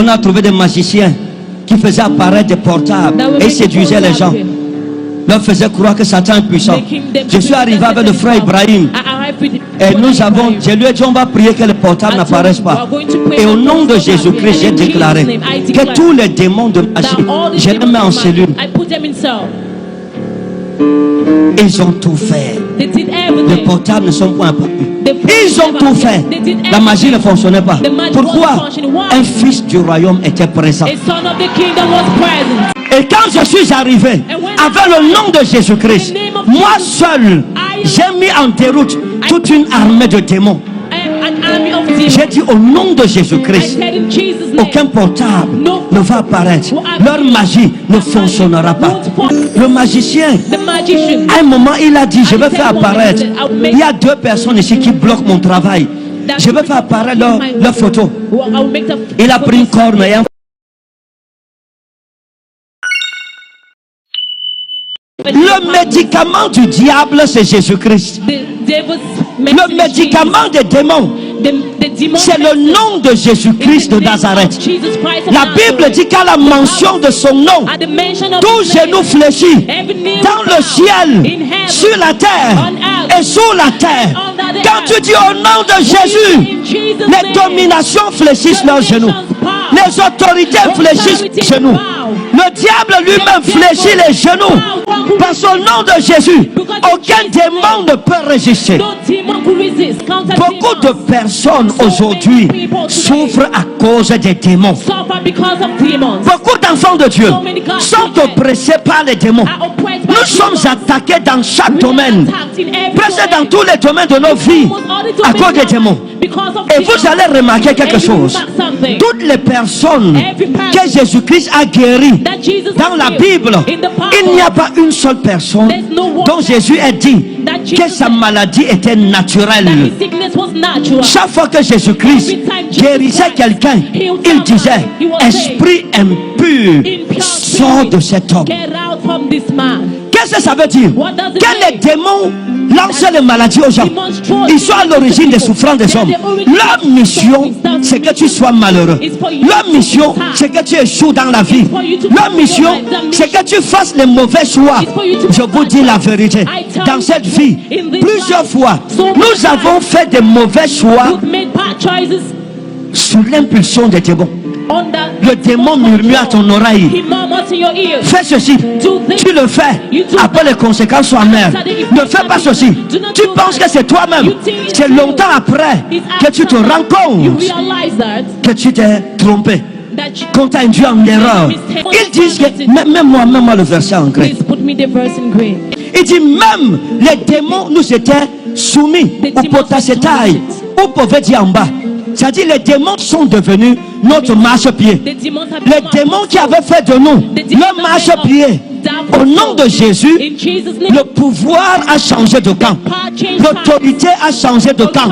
on a trouvé des magiciens qui faisaient apparaître des portables et séduisaient les gens. Leur faisaient croire que Satan est puissant. Je suis arrivé avec le frère Ibrahim et je lui ai dit on va prier que les portables n'apparaissent pas. Et au nom de Jésus-Christ, j'ai déclaré que tous les démons de magie, je les mets en cellule. Ils ont tout fait. Les portables ne sont pas apparus. Ils ont tout fait. La magie ne fonctionnait pas. Pourquoi? Un fils du royaume était présent. Et quand je suis arrivé avec le nom de Jésus-Christ, moi seul, j'ai mis en déroute toute une armée de démons. J'ai dit au nom de Jésus-Christ, aucun portable ne va apparaître. Leur magie ne fonctionnera pas. Le magicien, à un moment, il a dit, je vais faire apparaître. Il y a 2 personnes ici qui bloquent mon travail. Je vais faire apparaître leur photo. Il a pris une corne et un... Le médicament du diable, c'est Jésus-Christ. Le médicament des démons, c'est le nom de Jésus-Christ de Nazareth. La Bible dit qu'à la mention de son nom, tout genou fléchit dans le ciel, sur la terre et sous la terre. Quand tu dis au nom de Jésus, les dominations fléchissent leurs genoux. Les autorités fléchissent les genoux. Le diable lui-même fléchit les genoux. Par son nom de Jésus, aucun démon ne peut résister. Beaucoup de personnes aujourd'hui souffrent à cause des démons. Beaucoup d'enfants de Dieu sont oppressés par les démons. Nous sommes attaqués dans chaque domaine, presque dans tous les domaines de nos vies, à cause des démons. Et vous allez remarquer quelque chose. Toutes les personnes que Jésus-Christ a guéries dans la Bible, il n'y a pas une seule personne dont Jésus a dit que sa maladie était naturelle. Chaque fois que Jésus-Christ guérissait quelqu'un, il disait, esprit impur, sors de cet homme. Qu'est-ce que ça veut dire? Que les démons lancent les maladies aux gens. Ils sont à l'origine des souffrances des hommes. Leur mission, c'est que tu sois malheureux. Leur mission, c'est que tu échoues dans la vie. Leur mission, c'est que tu fasses les mauvais choix. Je vous dis la vérité. Dans cette vie, plusieurs fois, nous avons fait des mauvais choix sous l'impulsion des démons. Le démon murmure à ton oreille, fais ceci, tu le fais, après les conséquences sont amères. Ne fais pas ceci, tu penses que c'est toi-même. C'est longtemps après que tu te rends compte que tu t'es trompé, qu'on t'a induit en erreur. Ils disent que, même moi le verset en grec, il dit même les démons nous étaient soumis au potacétail, ou pouvait dire en bas. C'est-à-dire les démons sont devenus notre marchepied. Les démons qui avaient fait de nous le marchepied. Au nom de Jésus, le pouvoir a changé de camp. L'autorité a changé de camp.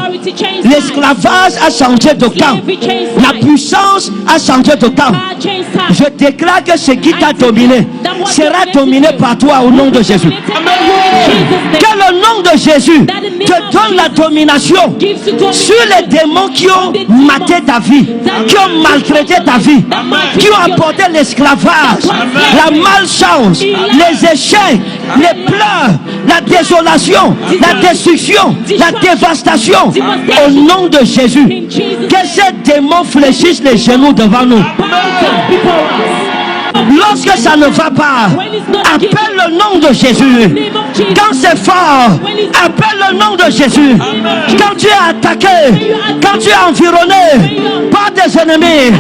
L'esclavage a changé de camp. La puissance a changé de camp. Je déclare que ce qui t'a dominé sera dominé par toi au nom de Jésus. Que le nom de Jésus te donne la domination sur les démons qui ont maté ta vie, qui ont maltraité ta vie, qui ont apporté l'esclavage, la malchance, les échecs, les pleurs, la désolation, la destruction, la dévastation. Au nom de Jésus, que ces démons fléchissent les genoux devant nous. Lorsque ça ne va pas, appelle le nom de Jésus. Quand c'est fort, appelle le nom de Jésus. Quand tu es attaqué, quand tu es environné par des ennemis,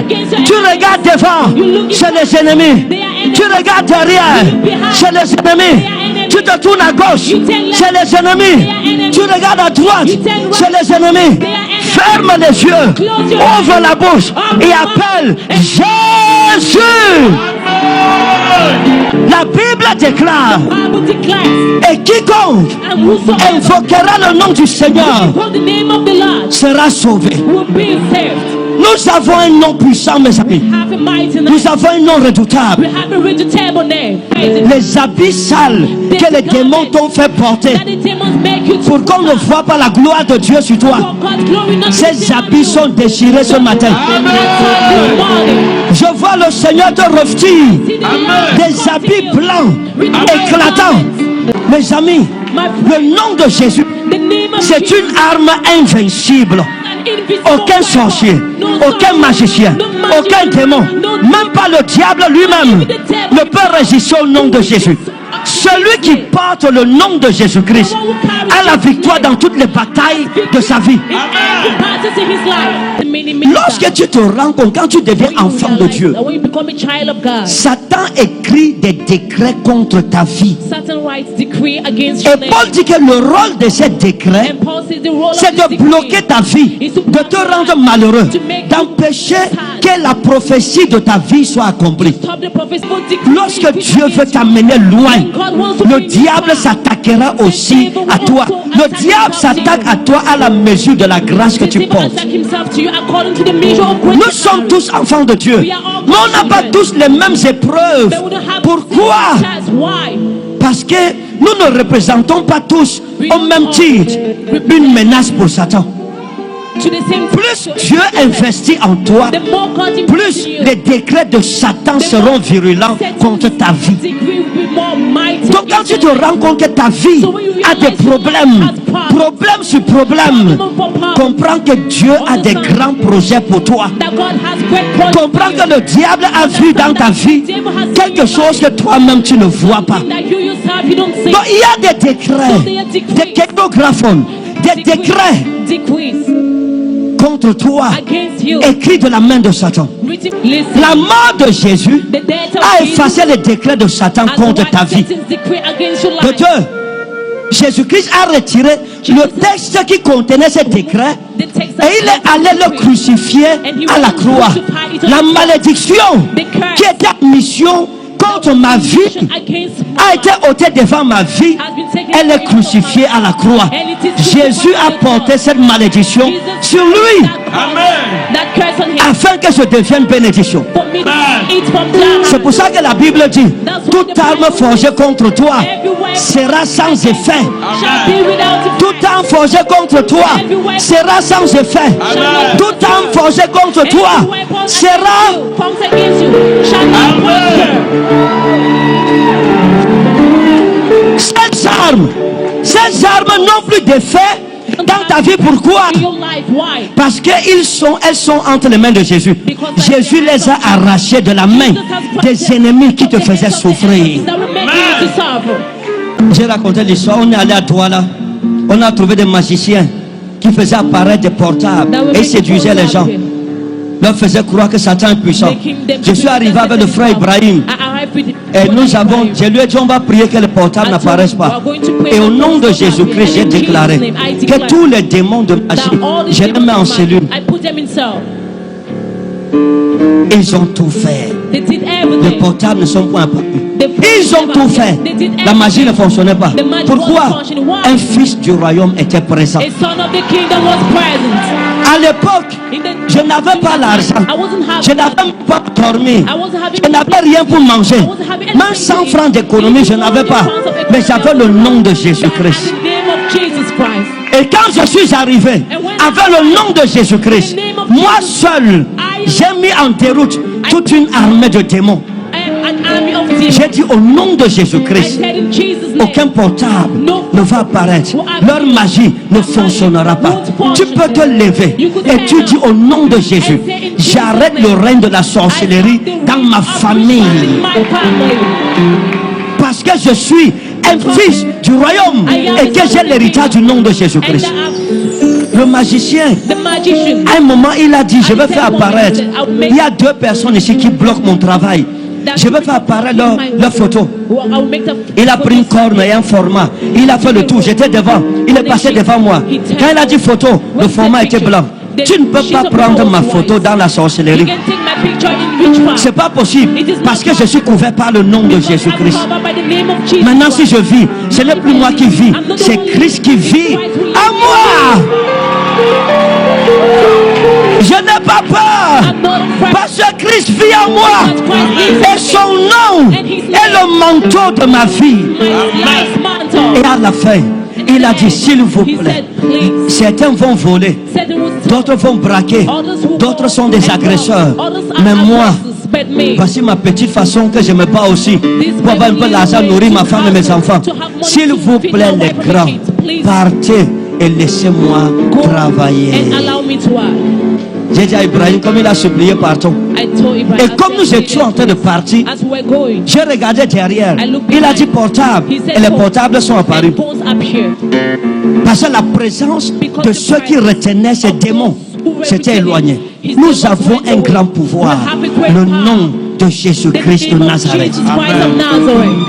tu regardes devant, c'est les ennemis. Tu regardes derrière, c'est les ennemis. Tu te tournes à gauche, c'est les ennemis. Tu regardes à droite, c'est les ennemis. Ferme les yeux, ouvre la bouche et appelle Jésus. La Bible déclare, et quiconque invoquera le nom du Seigneur sera sauvé. Nous avons un nom puissant, mes amis. Nous avons un nom redoutable. Les habits sales que les démons t'ont fait porter pour qu'on ne voit pas la gloire de Dieu sur toi, ces habits sont déchirés ce matin. vois le Seigneur te revêtir des habits blancs, éclatants. Mes amis, le nom de Jésus, c'est une arme invincible. Aucun sorcier, aucun magicien, aucun démon, même pas le diable lui-même ne peut résister au nom de Jésus. Celui qui porte le nom de Jésus-Christ a la victoire dans toutes les batailles de sa vie. Lorsque tu te rends compte, quand tu deviens enfant de Dieu, Satan écrit des décrets contre ta vie. Et Paul dit que le rôle de ces décrets, c'est de bloquer ta vie, de te rendre malheureux, d'empêcher que la prophétie de ta vie soit accomplie. Lorsque Dieu veut t'amener loin, le diable s'attaquera aussi à toi. Le diable s'attaque à toi à la mesure de la grâce que tu portes. Nous sommes tous enfants de Dieu, mais on n'a pas tous les mêmes épreuves. Pourquoi? Parce que nous ne représentons pas tous au même titre une menace pour Satan. Plus Dieu investit en toi, plus les décrets de Satan seront virulents contre ta vie. Donc quand tu te rends compte que ta vie a des problèmes, problème sur problème, comprends que Dieu a des grands projets pour toi. Comprends que le diable a vu dans ta vie quelque chose que toi-même tu ne vois pas. Donc il y a des décrets, des kénographones, des décrets contre toi, écrit de la main de Satan. La mort de Jésus a effacé les décrets de Satan contre ta vie. De deux, Jésus-Christ a retiré le texte qui contenait ces décrets et il est allé le crucifier à la croix. La malédiction qui était en mission contre ma vie a été ôtée devant ma vie. Elle est crucifiée à la croix. Jésus a porté cette malédiction sur lui. Amen. Afin que je devienne bénédiction. C'est pour ça que la Bible dit: toute arme forgée contre toi sera sans effet. Toute arme forgée contre toi sera sans effet. Toute arme forgée contre toi sera. Ces armes n'ont plus d'effet dans ta vie. Pourquoi? Parce qu'elles sont entre les mains de Jésus. Jésus les a arrachées de la main des ennemis qui te faisaient souffrir. J'ai raconté l'histoire. On est allé à Douala. On a trouvé des magiciens qui faisaient apparaître des portables et séduisaient les gens. Leur faisaient croire que Satan est puissant. Je suis arrivé avec le frère Ibrahim et je lui ai dit: on va prier que les portables n'apparaissent pas. Et au nom de Jésus-Christ, j'ai déclaré que tous les démons de magie, je les mets en cellule. Ils ont tout fait. Les portables ne sont pas apparus. Ils ont tout fait. La magie ne fonctionnait pas. Pourquoi? Un fils du royaume était présent. À l'époque, je n'avais pas l'argent. Je n'avais pas dormi. Je n'avais rien pour manger. Même 100 francs d'économie, je n'avais pas. Mais j'avais le nom de Jésus-Christ. Et quand je suis arrivé avec le nom de Jésus-Christ, moi seul, j'ai mis en déroute toute une armée de démons. J'ai dit: au nom de Jésus-Christ, aucun portable ne va apparaître. Leur magie ne fonctionnera pas. Tu peux te lever et tu dis: au nom de Jésus, j'arrête le règne de la sorcellerie dans ma famille. Parce que je suis un fils du royaume et que j'ai l'héritage du nom de Jésus-Christ. Le magicien, à un moment, il a dit: je vais faire apparaître. Il y a 2 personnes ici qui bloquent mon travail. Je vais faire apparaître leur photo. Il a pris une corne et un format. Il a fait le tour. J'étais devant. Il est passé devant moi. Quand il a dit photo, le format était blanc. Tu ne peux pas prendre ma photo dans la sorcellerie. C'est pas possible. Parce que je suis couvert par le nom de Jésus-Christ. Maintenant, si je vis, ce n'est plus moi qui vis. C'est Christ qui vit à moi. Je n'ai pas peur. Parce que Christ vit en moi. Et son nom est le manteau de ma vie. Et à la fin, il a dit: s'il vous plaît, certains vont voler, d'autres vont braquer, d'autres sont des agresseurs, mais moi voici ma petite façon que je me bats aussi pour avoir un peu d'argent, nourrir ma femme et mes enfants. S'il vous plaît, les grands, partez et laissez-moi travailler. J'ai dit à Ibrahim, comme il a supplié, partons. Et comme nous étions en train de partir, j'ai regardé derrière. Il a dit portable. Et les portables sont apparus. Parce que la présence de ceux qui retenaient ces démons s'était éloignée. Nous avons un grand pouvoir. Le nom de Jésus-Christ de Nazareth. Amen.